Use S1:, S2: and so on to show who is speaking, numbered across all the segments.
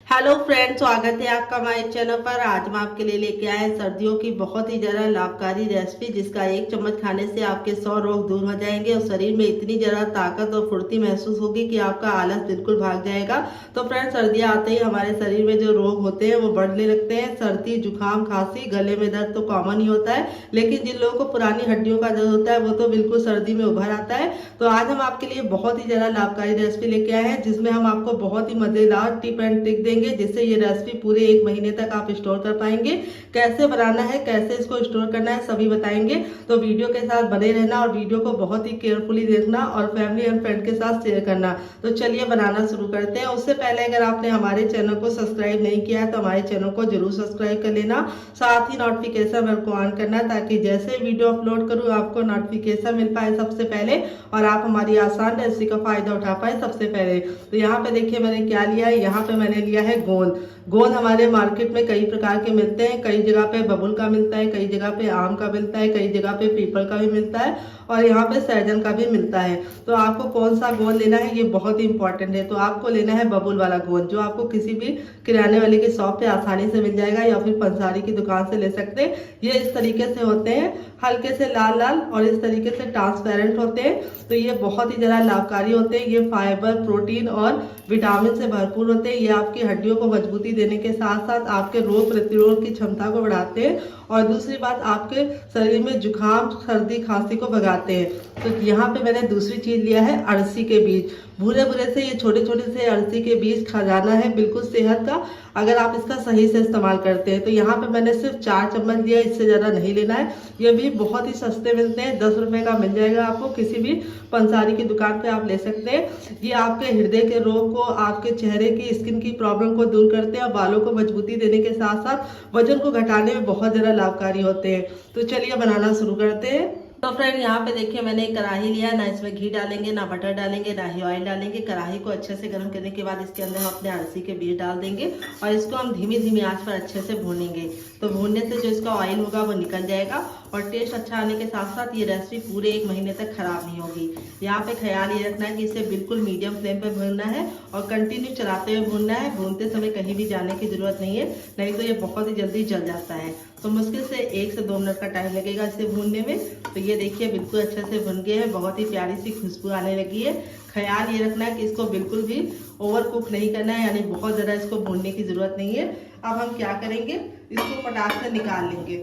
S1: Hello friends, स्वागत है आपका हमारे चैनल पर। आज मैं आपके लिए लेके आए हैं सर्दियों की बहुत ही ज़्यादा लाभकारी रेसिपी, जिसका एक चम्मच खाने से आपके 100 रोग दूर हो जाएंगे और शरीर में इतनी ज़्यादा ताकत और फुर्ती महसूस होगी कि आपका आलस बिल्कुल भाग जाएगा। तो फ्रेंड्स, सर्दियाँ आते ही हमारे शरीर में जो रोग होते हैं वो बढ़ने लगते हैं। सर्दी, जुकाम, खांसी, गले में दर्द तो कॉमन ही होता है, लेकिन जिन लोगों को पुरानी हड्डियों का दर्द होता है वो तो बिल्कुल सर्दी में उभर आता है। तो आज हम आपके लिए बहुत ही ज़्यादा लाभकारी रेसिपी लेके आए हैं, जिसमें हम आपको बहुत ही मज़ेदार टिप एंड ट्रिक देंगे, जिससे ये रेसिपी पूरे 1 महीने तक आप स्टोर कर पाएंगे। कैसे बनाना है, कैसे इसको स्टोर करना है, सभी बताएंगे। तो वीडियो के साथ बने रहना और वीडियो को बहुत ही केयरफुली देखना और फैमिली एंड फ्रेंड के साथ शेयर करना। तो चलिए बनाना शुरू करते हैं। उससे पहले अगर आपने हमारे चैनल को सब्सक्राइब नहीं किया है तो हमारे चैनल को जरूर सब्सक्राइब कर लेना। साथ ही नोटिफिकेशन बेल को ऑन करना, ताकि जैसे वीडियो अपलोड करूँ आपको नोटिफिकेशन मिल पाए सबसे पहले और आप हमारी आसान रेसिपी का फायदा उठा पाए सबसे पहले। तो यहाँ पे देखिए मैंने क्या लिया है। यहाँ पे मैंने लिया है गोंद। गोंद हमारे मार्केट में कई प्रकार के मिलते हैं। कई जगह पे बबुल का मिलता है, कई जगह पे आम का मिलता है, कई जगह पे पीपल का भी मिलता है और यहाँ पे सहजन का भी मिलता है। तो आपको कौन सा गोंद लेना है ये बहुत ही इंपॉर्टेंट है। तो आपको लेना है बबुल वाला गोंद, जो आपको किसी भी किराने वाले की शॉप पे आसानी से मिल जाएगा या फिर पंसारी की दुकान से ले सकते हैं। ये इस तरीके से होते हैं, हल्के से लाल लाल और इस तरीके से ट्रांसपेरेंट होते हैं। तो ये बहुत ही ज़्यादा लाभकारी होते हैं। ये फाइबर, प्रोटीन और विटामिन से भरपूर होते हैं। ये आपकी हड्डियों को मजबूती देने के साथ साथ आपके रोग प्रतिरोध की क्षमता को बढ़ाते हैं और दूसरी बात आपके शरीर में जुकाम, सर्दी, खांसी को भगाते हैं। तो यहाँ पे मैंने दूसरी चीज लिया है अरसी के बीज। भूरे भूरे से ये छोटे छोटे से अरसी के बीज खजाना है बिल्कुल सेहत का, अगर आप इसका सही से इस्तेमाल करते हैं। तो यहाँ पे मैंने सिर्फ 4 चम्मच लिया, इससे ज़्यादा नहीं लेना है। ये भी बहुत ही सस्ते मिलते हैं, 10 रुपए का मिल जाएगा आपको, किसी भी पंसारी की दुकान पे आप ले सकते हैं। ये आपके हृदय के रोग को, आपके चेहरे की स्किन की प्रॉब्लम को दूर करते हैं और बालों को मजबूती देने के साथ साथ वजन को घटाने में बहुत ज़्यादा लाभकारी होते हैं। तो चलिए बनाना शुरू करते हैं। तो फ्रेंड, यहाँ पे देखिए मैंने एक कढ़ाई लिया, ना इसमें घी डालेंगे, ना बटर डालेंगे, ना ही ऑयल डालेंगे। कढ़ाई को अच्छे से गर्म करने के बाद इसके अंदर हम अपने अरसी के बीज डाल देंगे और इसको हम धीमी धीमी आंच पर अच्छे से भूनेंगे। तो भूनने से जो इसका ऑयल होगा वो निकल जाएगा और टेस्ट अच्छा आने के साथ साथ ये रेसिपी पूरे 1 महीने तक खराब नहीं होगी। यहाँ पे ख्याल ये रखना है कि इसे बिल्कुल मीडियम फ्लेम पे भूनना है और कंटिन्यू चलाते हुए भूनना है। भूनते समय कहीं भी जाने की जरूरत नहीं है, नहीं तो ये बहुत ही जल्दी जल जाता है। तो मुश्किल से 1 से 2 मिनट का टाइम लगेगा इसे भूनने में। तो ये देखिए बिल्कुल अच्छे से भुन गए हैं, बहुत ही प्यारी सी खुशबू आने लगी है। ख्याल ये रखना है कि इसको बिल्कुल भी ओवर कुक नहीं करना है, यानी बहुत ज़्यादा इसको भूनने की ज़रूरत नहीं है। अब हम क्या करेंगे, इसको पटाख से निकाल लेंगे।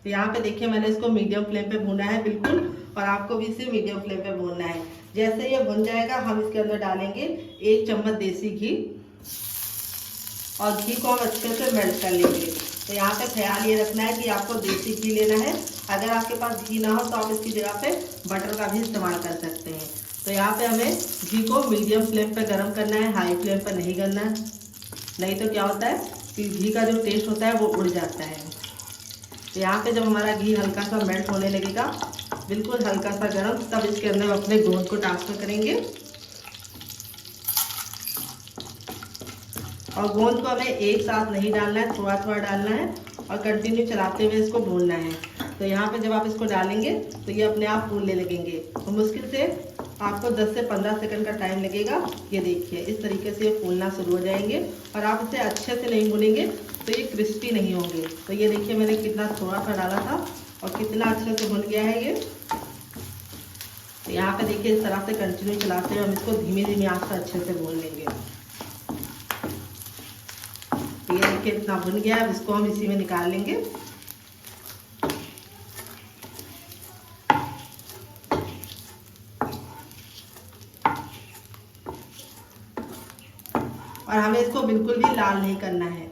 S1: तो यहाँ पे देखिए मैंने इसको मीडियम फ्लेम पे भूना है बिल्कुल, और आपको भी इसे मीडियम फ्लेम पे भूनना है। जैसे ये भुन जाएगा हम इसके अंदर डालेंगे 1 चम्मच देसी घी और घी को हम अच्छे से मेल्ट कर लेंगे। तो यहाँ पे ख्याल ये रखना है कि आपको देसी घी लेना है। अगर आपके पास घी ना हो तो आप इसकी जगह पे बटर का भी इस्तेमाल कर सकते हैं। तो यहाँ पे हमें घी को मीडियम फ्लेम पे गर्म करना है, हाई फ्लेम पर नहीं करना है, नहीं तो क्या होता है कि घी का जो टेस्ट होता है वो उड़ जाता है। तो यहाँ पे जब हमारा घी हल्का सा मेल्ट होने लगेगा, बिल्कुल हल्का सा गर्म, तब इसके अंदर अपने गोंद को ट्रांसफर करेंगे और गोंद को हमें एक साथ नहीं डालना है, थोड़ा थोड़ा डालना है और कंटिन्यू चलाते हुए इसको भूनना है। तो यहाँ पे जब आप इसको डालेंगे तो ये अपने आप फूलने लगेंगे। तो मुश्किल से आपको 10 से 15 सेकंड का टाइम लगेगा। ये देखिए इस तरीके से ये फूलना शुरू हो जाएंगे और आप इसे अच्छे से नहीं भूनेंगे तो ये क्रिस्पी नहीं होंगे। तो ये देखिए मैंने कितना थोड़ा सा डाला था और कितना अच्छे से भुन गया है ये। तो यहाँ पे देखिए इस तरह से कंटिन्यू चलाते हुए हम इसको धीमी धीमी आंच पर अच्छे से भून लेंगे। ये देखिए इतना भुन गया है, अब इसको हम इसी में निकाल लेंगे। और हमें इसको बिल्कुल भी लाल नहीं करना है।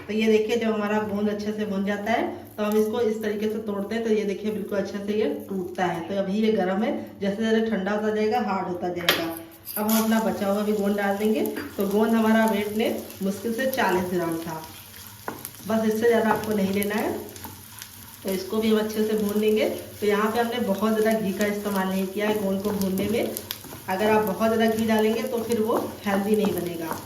S1: तो ये देखिए जब हमारा गोंद अच्छे से भुन जाता है तो हम इसको इस तरीके से तोड़ते हैं। तो ये देखिए बिल्कुल अच्छे से ये टूटता है। तो अभी ये गर्म है, जैसे जैसे ठंडा होता जाएगा हार्ड होता जाएगा। अब हम अपना बचा हुआ भी गोंद डाल देंगे। तो गोंद हमारा वेट ने मुश्किल से 40 ग्राम था, बस इससे ज़्यादा आपको नहीं लेना है। तो इसको भी हम अच्छे से भून लेंगे। तो यहाँ पे हमने बहुत ज़्यादा घी का इस्तेमाल नहीं किया है गोंद को भूनने में। अगर आप बहुत ज़्यादा घी डालेंगे तो फिर वो हेल्दी नहीं बनेगा।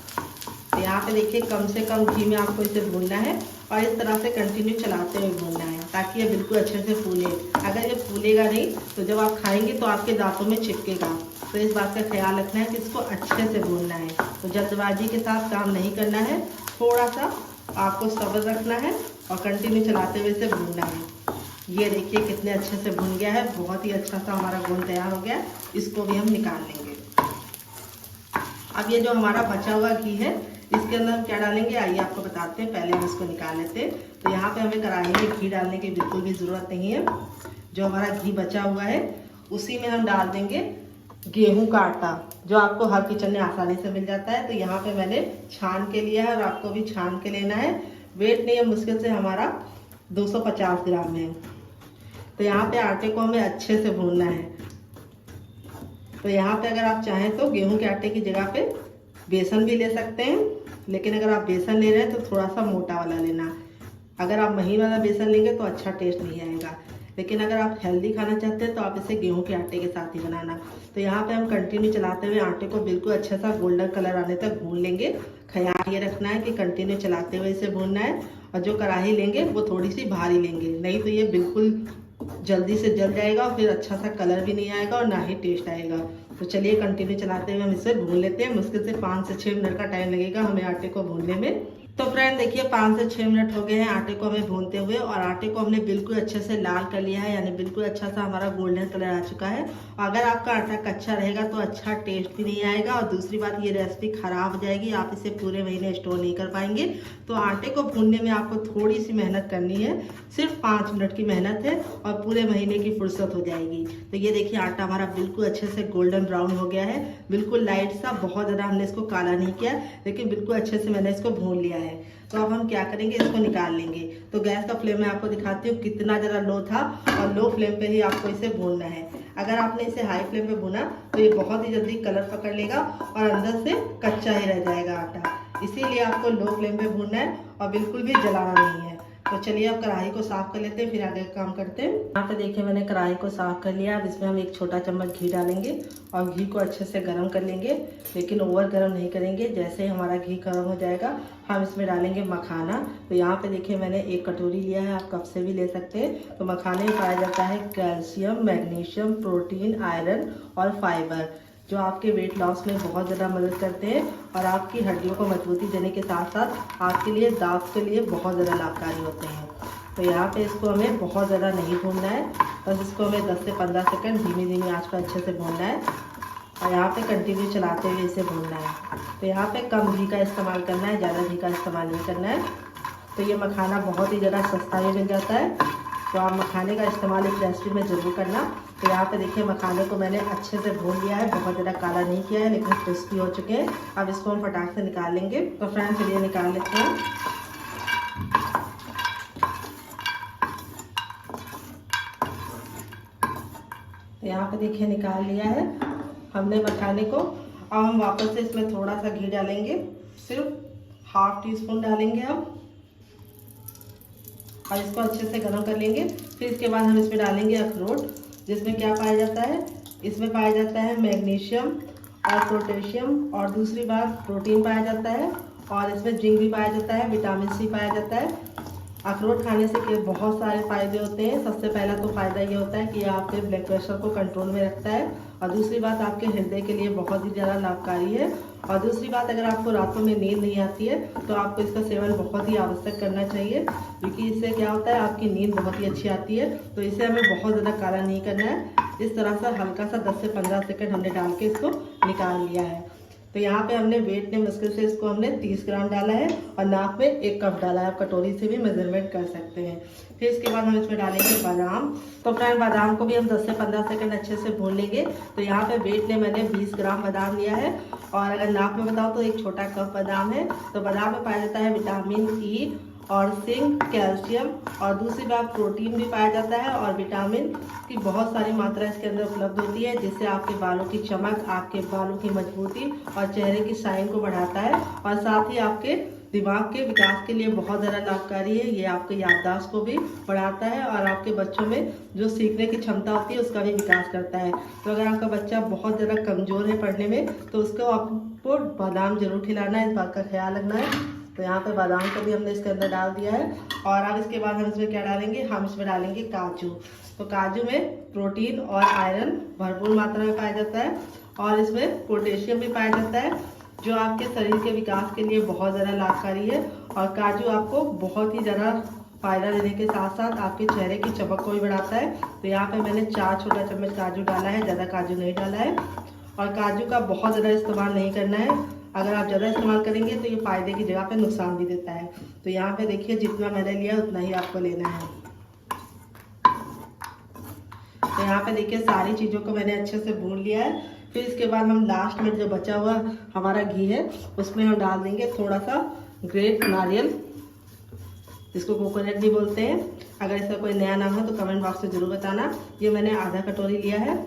S1: तो यहाँ पे देखिए कम से कम घी में आपको इसे भूनना है और इस तरह से कंटिन्यू चलाते हुए भूनना है, ताकि ये बिल्कुल अच्छे से फूले। अगर ये फूलेगा नहीं तो जब आप खाएंगे तो आपके दांतों में चिपकेगा। तो इस बात का ख्याल रखना है कि इसको अच्छे से भूनना है। तो जल्दबाजी के साथ काम नहीं करना है, थोड़ा सा आपको सब्र रखना है और कंटिन्यू चलाते हुए इसे भूनना है। ये देखिए कितने अच्छे से भून गया है, बहुत ही अच्छा सा हमारा गोंद तैयार हो गया। इसको भी हम निकाल लेंगे। अब ये जो हमारा बचा हुआ घी है इसके अंदर हम क्या डालेंगे, आइए आपको बताते हैं। पहले हम इसको निकाल लेते हैं। तो यहाँ पे हमें कढ़ाई में घी डालने की बिल्कुल भी ज़रूरत नहीं है। जो हमारा घी बचा हुआ है उसी में हम डाल देंगे गेहूं का आटा, जो आपको हर किचन में आसानी से मिल जाता है। तो यहाँ पे मैंने छान के लिया है और आपको भी छान के लेना है। वेट नहीं है, मुश्किल से हमारा 250 ग्राम है। तो यहाँ पे आटे को हमें अच्छे से भूनना है। तो यहाँ पे अगर आप चाहें तो गेहूं के आटे की जगह पे बेसन भी ले सकते हैं, लेकिन अगर आप बेसन ले रहे हैं तो थोड़ा सा मोटा वाला लेना। अगर आप महीन वाला बेसन लेंगे तो अच्छा टेस्ट नहीं आएगा, लेकिन अगर आप हेल्दी खाना चाहते हैं तो आप इसे गेहूं के आटे के साथ ही बनाना। तो यहाँ पे हम कंटिन्यू चलाते हुए आटे को बिल्कुल अच्छा सा गोल्डन कलर आने तक भून लेंगे। ख्याल ये रखना है कि कंटिन्यू चलाते हुए इसे भूनना है। और जो कढ़ाई लेंगे वो थोड़ी सी भारी लेंगे, नहीं तो ये बिल्कुल जल्दी से जल जाएगा और फिर अच्छा सा कलर भी नहीं आएगा और ना ही टेस्ट आएगा। तो चलिए कंटिन्यू चलाते हुए हम इसे भून लेते हैं। मुश्किल से 5 से 6 मिनट का टाइम लगेगा हमें आटे को भूनने में। तो फ्रेंड देखिए 5 से 6 मिनट हो गए हैं आटे को हमें भूनते हुए, और आटे को हमने बिल्कुल अच्छे से लाल कर लिया है, यानी बिल्कुल अच्छा सा हमारा गोल्डन कलर आ चुका है। अगर आपका आटा कच्चा रहेगा तो अच्छा टेस्ट भी नहीं आएगा, और दूसरी बात ये रेसिपी खराब हो जाएगी, आप इसे पूरे महीने स्टोर नहीं कर पाएंगे। तो आटे को भूनने में आपको थोड़ी सी मेहनत करनी है, सिर्फ 5 मिनट की मेहनत है और पूरे महीने की फुर्सत हो जाएगी। तो ये देखिए आटा हमारा बिल्कुल अच्छे से गोल्डन ब्राउन हो गया है, बिल्कुल लाइट सा, बहुत ज़्यादा हमने इसको काला नहीं किया, लेकिन बिल्कुल अच्छे से मैंने इसको भून लिया है। तो अब हम क्या करेंगे, इसको निकाल लेंगे। तो गैस का फ्लेम मैं आपको दिखाती हूँ कितना ज़रा लो था, और लो फ्लेम पे ही आपको इसे भूनना है। अगर आपने इसे हाई फ्लेम पे भुना तो ये बहुत ही जल्दी कलर पकड़ लेगा और अंदर से कच्चा ही रह जाएगा आटा। इसीलिए आपको लो फ्लेम पे भूनना है और बिल्कुल भी जलाना नहीं है। तो चलिए अब कढ़ाई को साफ कर लेते हैं, फिर आगे काम करते हैं। यहाँ पे देखिए मैंने कढ़ाई को साफ कर लिया। अब इसमें हम 1 छोटा चम्मच घी डालेंगे और घी को अच्छे से गर्म कर लेंगे, लेकिन ओवर गर्म नहीं करेंगे। जैसे ही हमारा घी गर्म हो जाएगा हम इसमें डालेंगे मखाना। तो यहाँ पे देखिए मैंने 1 कटोरी लिया है, आप कप से भी ले सकते हैं। तो मखाने में पाया जाता है कैल्शियम, मैग्नीशियम, प्रोटीन, आयरन और फाइबर, जो आपके वेट लॉस में बहुत ज़्यादा मदद करते हैं और आपकी हड्डियों को मजबूती देने के साथ साथ आपके लिए दांत के लिए बहुत ज़्यादा लाभकारी होते हैं। तो यहाँ पे इसको हमें बहुत ज़्यादा नहीं भूनना है, बस इसको हमें 10 से 15 सेकंड धीमी आंच पर अच्छे से भूनना है और यहाँ पे कंटिन्यू चलाते हुए इसे भूनना है। तो यहाँ पे कम घी का इस्तेमाल करना है, ज़्यादा घी का इस्तेमाल नहीं करना है। तो ये मखाना बहुत ही ज़्यादा सस्ता भी मिल जाता है, तो आप मखाने का इस्तेमाल इस रेसिपी में ज़रूर करना। तो यहाँ पे देखिए मखाने को मैंने अच्छे से भून लिया है, बहुत ज़्यादा काला नहीं किया है, लेकिन क्रिस्पी हो चुके हैं। अब इसको हम फटाक से निकाल लेंगे। तो फ्रेंड्स चलिए निकाल लेते हैं। तो यहाँ पे देखिए निकाल लिया है हमने मखाने को। अब हम वापस से इसमें थोड़ा सा घी डालेंगे, सिर्फ ½ टीस्पून डालेंगे हम, और इसको अच्छे से गर्म कर लेंगे। फिर इसके बाद हम इसमें डालेंगे अखरोट, जिसमें क्या पाया जाता है, इसमें पाया जाता है मैग्नीशियम और पोटेशियम, और दूसरी बात प्रोटीन पाया जाता है, और इसमें जिंक भी पाया जाता है, विटामिन सी पाया जाता है। अखरोट खाने से बहुत सारे फायदे होते हैं। सबसे पहला तो फ़ायदा ये होता है कि आपके ब्लड प्रेशर को कंट्रोल में रखता है, और दूसरी बात आपके हृदय के लिए बहुत ही ज़्यादा लाभकारी है। और दूसरी बात, अगर आपको रातों में नींद नहीं आती है तो आपको इसका सेवन बहुत ही आवश्यक करना चाहिए, क्योंकि इससे क्या होता है आपकी नींद बहुत ही अच्छी आती है। तो इसे हमें बहुत ज़्यादा काला नहीं करना है। इस तरह से हल्का सा 10 से 15 सेकंड हमने डाल के इसको निकाल लिया है। तो यहाँ पे हमने वेट ने मुश्किल से इसको हमने 30 ग्राम डाला है और नाप में 1 कप डाला है। आप कटोरी से भी मेजरमेंट कर सकते हैं। फिर इसके बाद हम इसमें डालेंगे बादाम। तो फ्रेंड बादाम को भी हम 10 से 15 सेकंड अच्छे से भून लेंगे। तो यहाँ पे वेट ने मैंने 20 ग्राम बादाम लिया है, और अगर नाप में बताऊँ तो 1 छोटा कप बादाम है। तो बादाम में पाया जाता है विटामिन ई और जिंक, कैल्शियम, और दूसरी बात प्रोटीन भी पाया जाता है, और विटामिन की बहुत सारी मात्रा इसके अंदर उपलब्ध होती है, जिससे आपके बालों की चमक, आपके बालों की मजबूती और चेहरे की शाइन को बढ़ाता है, और साथ ही आपके दिमाग के विकास के लिए बहुत ज़्यादा लाभकारी है। ये आपके याददाश्त को भी बढ़ाता है, और आपके बच्चों में जो सीखने की क्षमता होती है उसका भी विकास करता है। तो अगर आपका बच्चा बहुत ज़्यादा कमज़ोर है पढ़ने में तो उसको आपको बादाम जरूर खिलाना है, इस बात का ख्याल रखना है। तो यहाँ पे बादाम को भी हमने इसके अंदर डाल दिया है। और अब इसके बाद हम इसमें क्या डालेंगे, हम इसमें डालेंगे काजू। तो काजू में प्रोटीन और आयरन भरपूर मात्रा में पाया जाता है, और इसमें पोटेशियम भी पाया जाता है जो आपके शरीर के विकास के लिए बहुत ज़्यादा लाभकारी है। और काजू आपको बहुत ही ज़्यादा फायदा देने के साथ साथ आपके चेहरे की चमक को भी बढ़ाता है। तो यहाँ पे मैंने 4 छोटा चम्मच काजू डाला है, ज़्यादा काजू नहीं डाला है। और काजू का बहुत ज़्यादा इस्तेमाल नहीं करना है, अगर आप ज़्यादा इस्तेमाल करेंगे तो ये फ़ायदे की जगह पे नुकसान भी देता है। तो यहाँ पे देखिए जितना मैंने लिया उतना ही आपको लेना है। तो यहाँ पे देखिए सारी चीज़ों को मैंने अच्छे से भून लिया है। फिर इसके बाद हम लास्ट में जो बचा हुआ हमारा घी है उसमें हम डाल देंगे थोड़ा सा ग्रेट नारियल, जिसको कोकोनट भी बोलते हैं। अगर इसका कोई नया नाम है तो कमेंट बॉक्स में ज़रूर बताना। ये मैंने आधा कटोरी लिया है,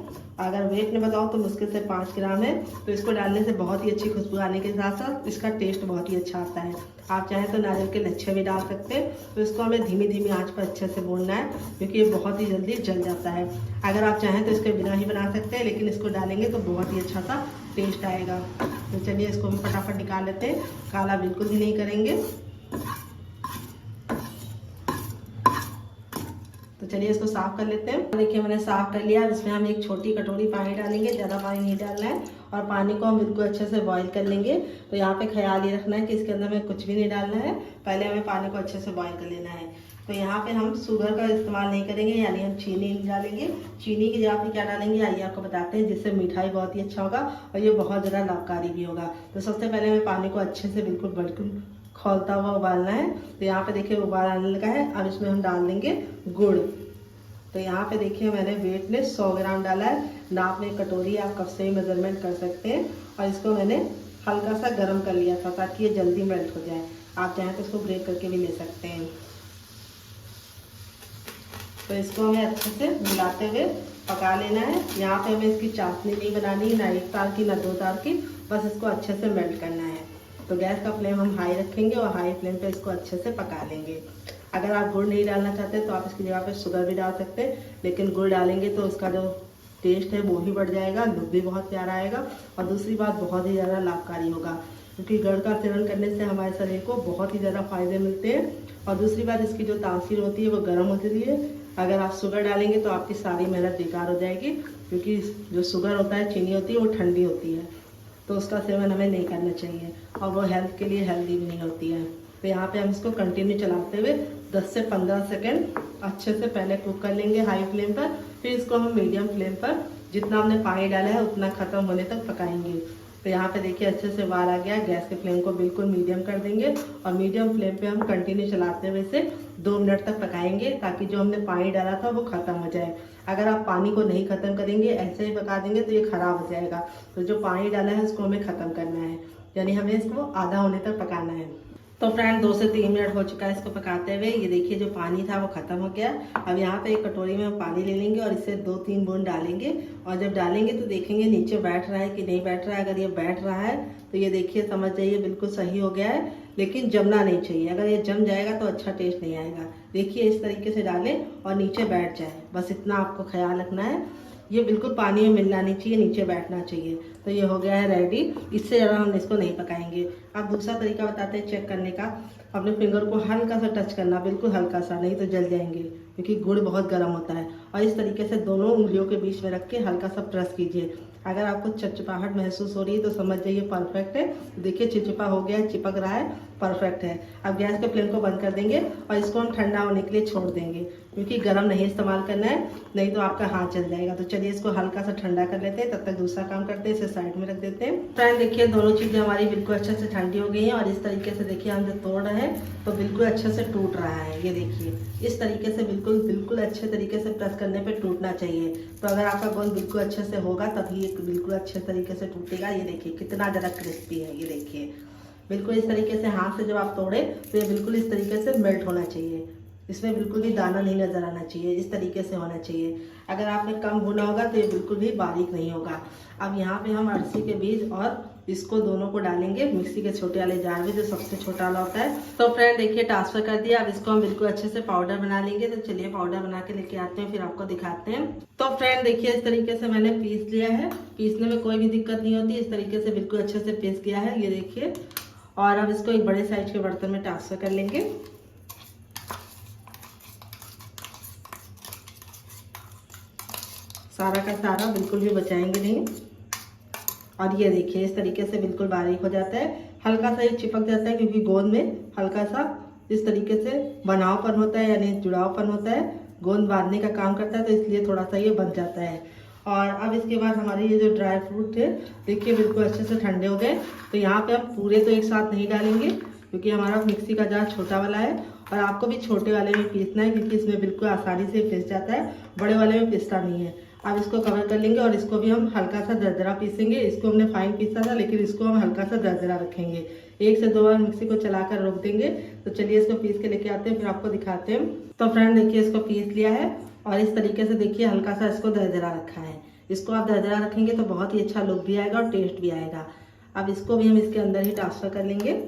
S1: अगर वेट में बताओ तो मुश्किल से 5 ग्राम है। तो इसको डालने से बहुत ही अच्छी खुशबू आने के साथ साथ इसका टेस्ट बहुत ही अच्छा आता है। आप चाहें तो नारियल के लच्छे भी डाल सकते हैं। तो इसको हमें धीमी धीमी आंच पर अच्छे से भूनना है क्योंकि ये बहुत ही जल्दी जल जाता है। अगर आप चाहें तो इसके बिना ही बना सकते हैं, लेकिन इसको डालेंगे तो बहुत ही अच्छा सा टेस्ट आएगा। तो चलिए इसको भी फटाफट निकाल लेते हैं, काला बिल्कुल भी नहीं करेंगे। तो चलिए इसको साफ कर लेते हैं। देखिए मैंने साफ कर लिया। इसमें हम एक छोटी कटोरी पानी डालेंगे, ज़्यादा पानी नहीं डालना है। और पानी को हम बिल्कुल अच्छे से बॉईल कर लेंगे। तो यहाँ पे ख्याल ये रखना है कि इसके अंदर में कुछ भी नहीं डालना है, पहले हमें पानी को अच्छे से बॉईल कर लेना है। तो यहाँ पे हम शुगर का इस्तेमाल नहीं करेंगे, यानी हम चीनी नहीं डालेंगे। चीनी की जगह पे क्या डालेंगे आइए आपको बताते हैं, जिससे मिठाई बहुत ही अच्छा होगा और ये बहुत ज़्यादा लाभकारी भी होगा। तो सबसे पहले हमें पानी को अच्छे से बिल्कुल खौलता हुआ उबालना है। तो यहाँ पे देखिए उबाल आने लगा है। अब इसमें हम डाल देंगे गुड़। तो यहाँ पे देखिए मैंने वेट में 100 ग्राम डाला है। नाप में कटोरी आप कप से भी मेजरमेंट कर सकते हैं। और इसको मैंने हल्का सा गर्म कर लिया था ताकि ये जल्दी मेल्ट हो जाए। आप चाहें तो इसको ब्रेक करके भी ले सकते हैं। तो इसको हमें अच्छे से मिलाते हुए पका लेना है। यहाँ पे हमें इसकी चाशनी नहीं बनानी, ना 1 तार की ना 2 तार की, बस इसको अच्छे से मेल्ट करना है। तो गैस का फ्लेम हम हाई रखेंगे और हाई फ्लेम पे इसको अच्छे से पका लेंगे। अगर आप गुड़ नहीं डालना चाहते तो आप इसकी जगह पे शुगर भी डाल सकते हैं, लेकिन गुड़ डालेंगे तो उसका जो टेस्ट है वो भी बढ़ जाएगा, लुक भी बहुत प्यारा आएगा। और दूसरी बात बहुत ही ज़्यादा लाभकारी होगा क्योंकि गुड़ का सेवन करने से हमारे शरीर को बहुत ही ज़्यादा फायदे मिलते हैं। और दूसरी बात इसकी जो तासीर होती है वो गर्म होती है। अगर आप शुगर डालेंगे तो आपकी सारी मेहनत बेकार हो जाएगी क्योंकि जो शुगर होता है, चीनी होती है, वो ठंडी होती है, तो उसका सेवन हमें नहीं करना चाहिए और वो हेल्थ के लिए हेल्दी भी नहीं होती है। तो यहाँ पे हम इसको कंटिन्यू चलाते हुए 10 से 15 सेकंड अच्छे से पहले कुक कर लेंगे हाई फ्लेम पर। फिर इसको हम मीडियम फ्लेम पर जितना हमने पानी डाला है उतना ख़त्म होने तक पकाएंगे। तो यहाँ पे देखिए अच्छे से उबाल आ गया। गैस के फ्लेम को बिल्कुल मीडियम कर देंगे और मीडियम फ्लेम पे हम कंटिन्यू चलाते हुए इसे 2 मिनट तक पकाएंगे ताकि जो हमने पानी डाला था वो ख़त्म हो जाए। अगर आप पानी को नहीं ख़त्म करेंगे, ऐसे ही पका देंगे तो ये ख़राब हो जाएगा। तो जो पानी डाला है उसको हमें ख़त्म करना है, यानी हमें इसको आधा होने तक पकाना है। तो फ्रेंड 2 से 3 मिनट हो चुका है इसको पकाते हुए। ये देखिए जो पानी था वो ख़त्म हो गया। अब यहाँ पे एक कटोरी में हम पानी ले लेंगे और इसे 2-3 बूंद डालेंगे। और जब डालेंगे तो देखेंगे नीचे बैठ रहा है कि नहीं बैठ रहा है। अगर ये बैठ रहा है तो ये देखिए समझ जाइए बिल्कुल सही हो गया है, लेकिन जमना नहीं चाहिए। अगर ये जम जाएगा तो अच्छा टेस्ट नहीं आएगा। देखिए इस तरीके से डालें और नीचे बैठ जाए, बस इतना आपको ख्याल रखना है। ये बिल्कुल पानी में मिलना नहीं चाहिए, नीचे बैठना चाहिए। तो ये हो गया है रेडी। इससे ज़्यादा हम इसको नहीं पकाएंगे। अब दूसरा तरीका बताते हैं चेक करने का। अपने फिंगर को हल्का सा टच करना, बिल्कुल हल्का सा, नहीं तो जल जाएंगे क्योंकि गुड़ बहुत गर्म होता है। और इस तरीके से दोनों उंगलियों के बीच में रख के हल्का सा प्रेस कीजिए। अगर आपको चिपचिपाहट महसूस हो रही है तो समझ जाइए परफेक्ट है। देखिए चिपचिपा हो गया है, चिपक रहा है, परफेक्ट है। अब गैस के फ्लेम को बंद कर देंगे और इसको हम ठंडा होने के लिए छोड़ देंगे क्योंकि गर्म नहीं इस्तेमाल करना है, नहीं तो आपका हाथ जल जाएगा। तो चलिए इसको हल्का सा ठंडा कर लेते हैं, तब तक दूसरा काम करते हैं, इसे साइड में रख देते हैं। फ्रेंड देखिए दोनों चीज़ें हमारी बिल्कुल अच्छे से ठंडी हो गई हैं और इस तरीके से देखिए हम जब तोड़ रहे हैं तो बिल्कुल अच्छे से टूट रहा है। ये देखिए इस तरीके से बिल्कुल अच्छे तरीके से प्रेस करने पे टूटना चाहिए। तो अगर आपका गोंद बिल्कुल अच्छे से होगा तभी ये बिल्कुल अच्छे तरीके से टूटेगा। ये देखिए कितना ज़्यादा क्रिस्पी है। ये देखिए बिल्कुल इस तरीके से हाथ से जब आप तोड़े तो ये बिल्कुल इस तरीके से मेल्ट होना चाहिए। इसमें बिल्कुल भी दाना नहीं नजर आना चाहिए, इस तरीके से होना चाहिए। अगर आपने कम भुना होगा तो ये बिल्कुल भी बारीक नहीं होगा। अब यहाँ पे हम अरसी के बीज और इसको दोनों को डालेंगे मिक्सी के छोटे वाले जार में, जो सबसे छोटा वाला होता है। तो फ्रेंड देखिए ट्रांसफर कर दिया। अब इसको हम बिल्कुल अच्छे से पाउडर बना लेंगे। तो चलिए पाउडर बना के लेके आते हैं, फिर आपको दिखाते हैं। तो फ्रेंड देखिए इस तरीके से मैंने पीस लिया है। पीसने में कोई भी दिक्कत नहीं होती, इस तरीके से बिल्कुल अच्छे से पीस गया है। ये देखिए। और अब इसको एक बड़े साइज के बर्तन में ट्रांसफर कर लेंगे। सारा का सारा बिल्कुल भी बचाएंगे नहीं। और ये देखिए इस तरीके से बिल्कुल बारीक हो जाता है। हल्का सा ये चिपक जाता है क्योंकि गोंद में हल्का सा इस तरीके से बनावपन होता है, यानी जुड़ावपन होता है, गोंद बांधने का काम करता है, तो इसलिए थोड़ा सा ये बन जाता है। और अब इसके बाद हमारे ये जो ड्राई फ्रूट थे देखिए बिल्कुल अच्छे से ठंडे हो गए। तो यहाँ पे हम पूरे तो एक साथ नहीं डालेंगे क्योंकि हमारा मिक्सी का जार छोटा वाला है और आपको भी छोटे वाले में पीसना है क्योंकि इसमें बिल्कुल आसानी से पिस जाता है, बड़े वाले में पिसता नहीं है। अब इसको कवर कर लेंगे और इसको भी हम हल्का सा दरदरा पीसेंगे। इसको हमने फाइन पीसा था लेकिन इसको हम हल्का सा दरदरा रखेंगे। 1 से 2 बार मिक्सी को चलाकर रोक देंगे। तो चलिए इसको पीस के लेके आते हैं, फिर आपको दिखाते हैं। तो फ्रेंड देखिए इसको पीस लिया है और इस तरीके से देखिए हल्का सा इसको दरदरा रखा है। इसको आप दरदरा रखेंगे तो बहुत ही अच्छा लुक भी आएगा और टेस्ट भी आएगा। अब इसको भी हम इसके अंदर ही ट्रांसफर कर लेंगे।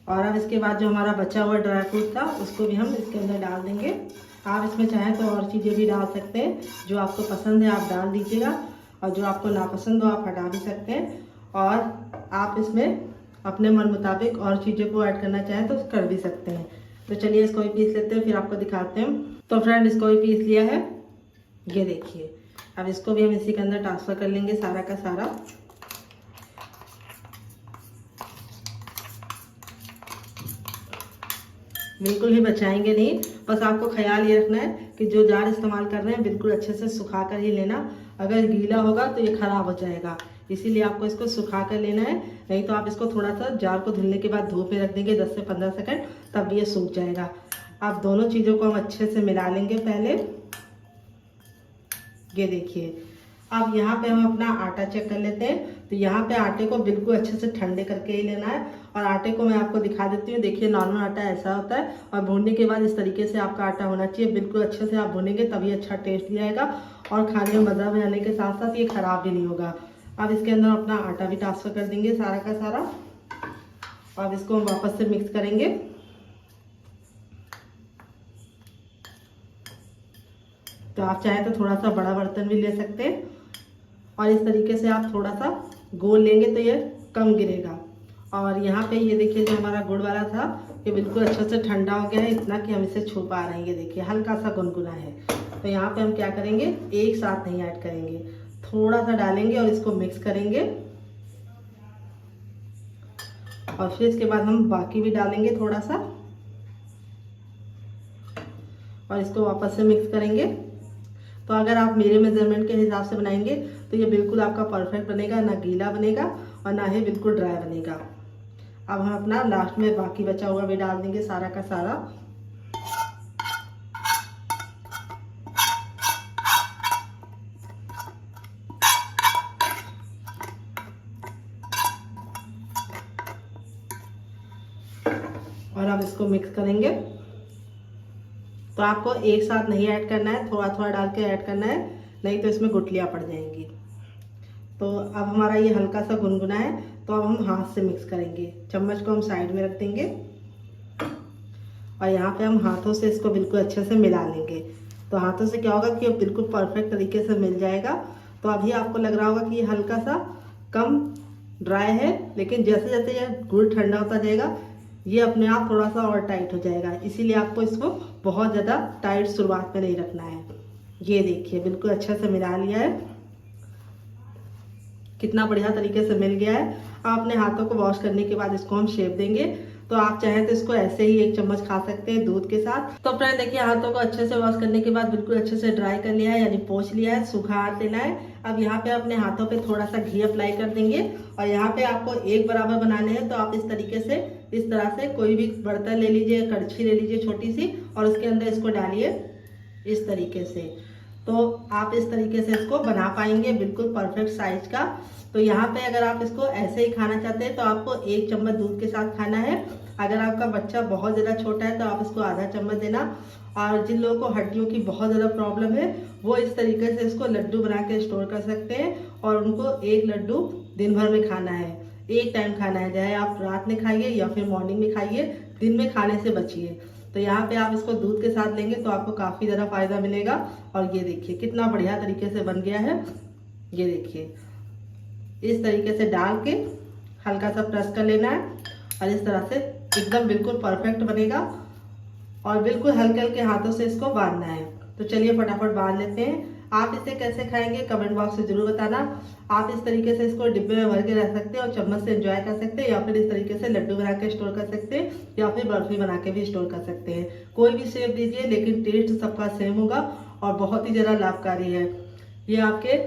S1: और अब इसके बाद जो हमारा बचा हुआ ड्राई फ्रूट था उसको भी हम इसके अंदर डाल देंगे। आप इसमें चाहें तो और चीज़ें भी डाल सकते हैं, जो आपको पसंद है आप डाल दीजिएगा और जो आपको नापसंद हो आप हटा भी सकते हैं। और आप इसमें अपने मन मुताबिक और चीज़ों को ऐड करना चाहें तो कर भी सकते हैं। तो चलिए इसको भी पीस लेते हैं, फिर आपको दिखाते हैं। तो फ्रेंड इसको भी पीस लिया है, ये देखिए। अब इसको भी हम इसी के अंदर ट्रांसफ़र कर लेंगे सारा का सारा। बिल्कुल ही बचाएंगे नहीं, बस आपको ख्याल ये रखना है कि जो जार इस्तेमाल कर रहे हैं बिल्कुल अच्छे से सुखा कर ही लेना। अगर गीला होगा तो ये ख़राब हो जाएगा, इसीलिए आपको इसको सुखा कर लेना है। नहीं तो आप इसको थोड़ा सा जार को धुलने के बाद धूप में रख देंगे 10 से 15 सेकंड, तब ये सूख जाएगा। आप दोनों चीज़ों को हम अच्छे से मिला लेंगे पहले। ये देखिए अब यहाँ पे हम अपना आटा चेक कर लेते हैं। तो यहाँ पे आटे को बिल्कुल अच्छे से ठंडे करके ही लेना है। और आटे को मैं आपको दिखा देती हूँ। देखिए नॉर्मल आटा ऐसा होता है और भूनने के बाद इस तरीके से आपका आटा होना चाहिए। बिल्कुल अच्छे से आप भूनेंगे तभी अच्छा टेस्ट भी आएगा और खाने में मज़ा भी आने के साथ साथ ये ख़राब भी नहीं होगा। अब इसके अंदर अपना आटा भी ट्रांसफ़र कर देंगे सारा का सारा। अब इसको हम वापस से मिक्स करेंगे। तो आप चाहें तो थोड़ा सा बड़ा बर्तन भी ले सकते हैं और इस तरीके से आप थोड़ा सा गोल लेंगे तो ये कम गिरेगा। और यहाँ पे ये देखिए जो हमारा गुड़ वाला था ये बिल्कुल अच्छे से ठंडा हो गया है, इतना कि हम इसे छू पा रहे हैं। ये देखिए हल्का सा गुनगुना है। तो यहाँ पे हम क्या करेंगे, एक साथ नहीं ऐड करेंगे, थोड़ा सा डालेंगे और इसको मिक्स करेंगे। और फिर इसके बाद हम बाकी भी डालेंगे थोड़ा सा और इसको वापस से मिक्स करेंगे। तो अगर आप मेरे मेजरमेंट के हिसाब से बनाएंगे तो ये बिल्कुल आपका परफेक्ट बनेगा, ना गीला बनेगा और ना ही बिल्कुल ड्राई बनेगा। अब हम अपना लास्ट में बाकी बचा हुआ भी डाल देंगे सारा का सारा। और अब इसको मिक्स करेंगे। तो आपको एक साथ नहीं ऐड करना है, थोड़ा थोड़ा डाल के ऐड करना है, नहीं तो इसमें गुठलियाँ पड़ जाएंगी। तो अब हमारा ये हल्का सा गुनगुना है तो अब हम हाथ से मिक्स करेंगे। चम्मच को हम साइड में रख देंगे और यहाँ पे हम हाथों से इसको बिल्कुल अच्छे से मिला लेंगे। तो हाथों से क्या होगा कि ये बिल्कुल परफेक्ट तरीके से मिल जाएगा। तो अभी आपको लग रहा होगा कि ये हल्का सा कम ड्राई है, लेकिन जैसे जैसे ये गुड़ ठंडा होता जाएगा ये अपने आप थोड़ा सा और टाइट हो जाएगा। इसीलिए आपको इसको बहुत ज़्यादा टाइट शुरुआत में नहीं रखना है। ये देखिए बिल्कुल अच्छे से मिला लिया है, कितना बढ़िया तरीके से मिल गया है। आप अपने हाथों को वॉश करने के बाद इसको हम शेप देंगे। तो आप चाहें तो इसको ऐसे ही 1 चम्मच खा सकते हैं दूध के साथ। तो फ्रेंड देखिए हाथों को अच्छे से वॉश करने के बाद बिल्कुल अच्छे से ड्राई कर लिया है, यानी पोंछ लिया है, सूखा हाथ लेना है। अब यहाँ पे अपने हाथों पे थोड़ा सा घी अप्लाई कर देंगे और यहाँ पे आपको एक बराबर बनाने हैं। तो आप इस तरीके से इस तरह से कोई भी बर्तन ले लीजिए, कड़छी ले लीजिए छोटी सी और उसके अंदर इसको डालिए इस तरीके से। तो आप इस तरीके से इसको बना पाएंगे बिल्कुल परफेक्ट साइज का। तो यहाँ पे अगर आप इसको ऐसे ही खाना चाहते हैं तो आपको 1 चम्मच दूध के साथ खाना है। अगर आपका बच्चा बहुत ज़्यादा छोटा है तो आप इसको आधा चम्मच देना। और जिन लोगों को हड्डियों की बहुत ज़्यादा प्रॉब्लम है वो इस तरीके से इसको लड्डू बना के स्टोर कर सकते हैं और उनको 1 लड्डू दिन भर में खाना है, एक टाइम खाना है, चाहे आप रात में खाइए या फिर मॉर्निंग में खाइए, दिन में खाने से बचिए। तो यहाँ पे आप इसको दूध के साथ लेंगे तो आपको काफ़ी ज़्यादा फायदा मिलेगा। और ये देखिए कितना बढ़िया तरीके से बन गया है। ये देखिए इस तरीके से डाल के हल्का सा प्रेस कर लेना है और इस तरह से एकदम बिल्कुल परफेक्ट बनेगा और बिल्कुल हल्के हल्के हाथों से इसको बांधना है। तो चलिए फटाफट बांध लेते हैं। आप इसे कैसे खाएंगे कमेंट बॉक्स में जरूर बताना। आप इस तरीके से इसको डिब्बे में भर के रख सकते हैं और चम्मच से एंजॉय कर सकते हैं, या फिर इस तरीके से लड्डू बना के स्टोर कर सकते हैं, या फिर बर्फी बना के भी स्टोर कर सकते हैं। कोई भी शेप दीजिए, लेकिन टेस्ट सबका सेम होगा और बहुत ही ज़्यादा लाभकारी है। ये आपके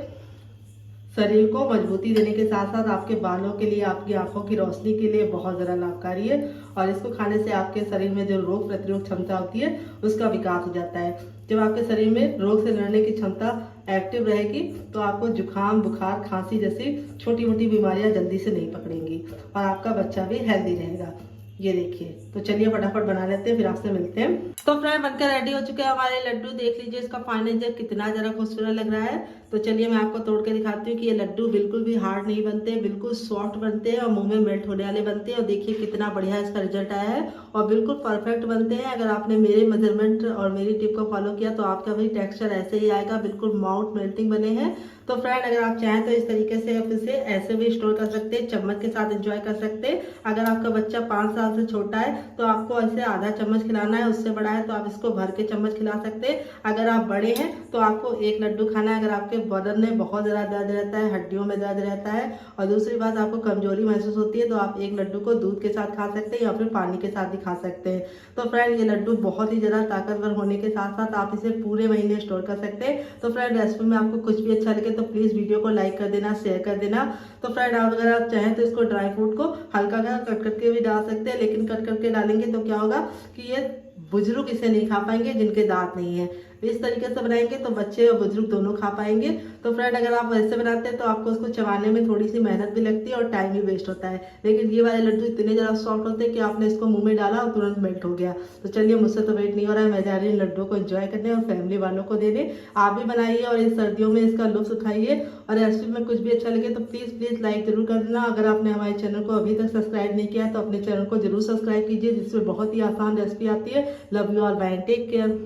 S1: शरीर को मजबूती देने के साथ साथ आपके बालों के लिए, आपकी आंखों की रोशनी के लिए बहुत ज़्यादा लाभकारी है। और इसको खाने से आपके शरीर में जो रोग प्रतिरोध क्षमता होती है उसका विकास हो जाता है। जब आपके शरीर में रोग से लड़ने की क्षमता एक्टिव रहेगी तो आपको जुकाम, बुखार, खांसी जैसी छोटी मोटी बीमारियां जल्दी से नहीं पकड़ेंगी और आपका बच्चा भी हेल्दी रहेगा। ये देखिए, तो चलिए फटाफट बना लेते हैं, फिर आपसे मिलते हैं। तो फ्रेंड बनकर रेडी हो चुके हैं हमारे लड्डू। देख लीजिए इसका फाइनल जब कितना जरा खूबसूरत लग रहा है। तो चलिए मैं आपको तोड़ के दिखाती हूँ कि ये लड्डू बिल्कुल भी हार्ड नहीं बनते, बिल्कुल सॉफ्ट बनते हैं और मुंह में मेल्ट होने वाले बनते हैं। और देखिए कितना बढ़िया इसका रिजल्ट आया है और बिल्कुल परफेक्ट बनते हैं। अगर आपने मेरे मेजरमेंट और मेरी टिप को फॉलो किया तो आपका भी टेक्सचर ऐसे ही आएगा, बिल्कुल माउथ मेल्टिंग बने हैं। तो फ्रेंड अगर आप चाहें तो इस तरीके से आप इसे ऐसे भी स्टोर कर सकते हैं, चम्मच के साथ एंजॉय कर सकते हैं। अगर आपका बच्चा 5 साल से छोटा है तो आपको ऐसे आधा चम्मच खिलाना है, उससे बड़ा है तो आप इसको भर के चम्मच खिला सकते हैं। अगर आप बड़े हैं तो आपको एक लड्डू खाना है। अगर आपके बदन में बहुत ज़्यादा दर्द रहता है, हड्डियों में दर्द रहता है और दूसरी बात आपको कमजोरी महसूस होती है तो आप एक लड्डू को दूध के साथ खा सकते हैं या फिर पानी के साथ भी खा सकते हैं। तो फ्रेंड ये लड्डू बहुत ही ज़्यादा ताकतवर होने के साथ साथ आप इसे पूरे महीने स्टोर कर सकते हैं। तो फ्रेंड रेसिपी में आपको कुछ भी अच्छा लगे तो प्लीज़ वीडियो को लाइक कर देना, शेयर कर देना। तो फ्रेंड अगर आप चाहें तो इसको ड्राई फ्रूट को हल्का कट करके भी डाल सकते हैं, लेकिन कट करके डालेंगे तो क्या होगा कि ये बुजुर्ग इसे नहीं खा पाएंगे जिनके दांत नहीं है। इस तरीके से बनाएंगे तो बच्चे और बुजुर्ग दोनों खा पाएंगे। तो फ्रेंड अगर आप ऐसे बनाते हैं तो आपको उसको चबाने में थोड़ी सी मेहनत भी लगती है और टाइम भी वेस्ट होता है, लेकिन ये वाले लड्डू इतने ज़्यादा सॉफ्ट होते हैं कि आपने इसको मुंह में डाला और तुरंत मेल्ट हो गया। तो चलिए मुझसे तो वेट नहीं हो रहा है, मैं जा रही हूँ लड्डू को एंजॉय करने और फैमिली वालों को देने। आप भी बनाइए और इस सर्दियों में इसका लुत्फ उठाइए। और रेसिपी में कुछ भी अच्छा लगे तो प्लीज़ लाइक जरूर कर देना। अगर आपने हमारे चैनल को अभी तक सब्सक्राइब नहीं किया है तो अपने चैनल को जरूर सब्सक्राइब कीजिए, जिसमें बहुत ही आसान रेसिपी आती है। Love you all, bye, take care.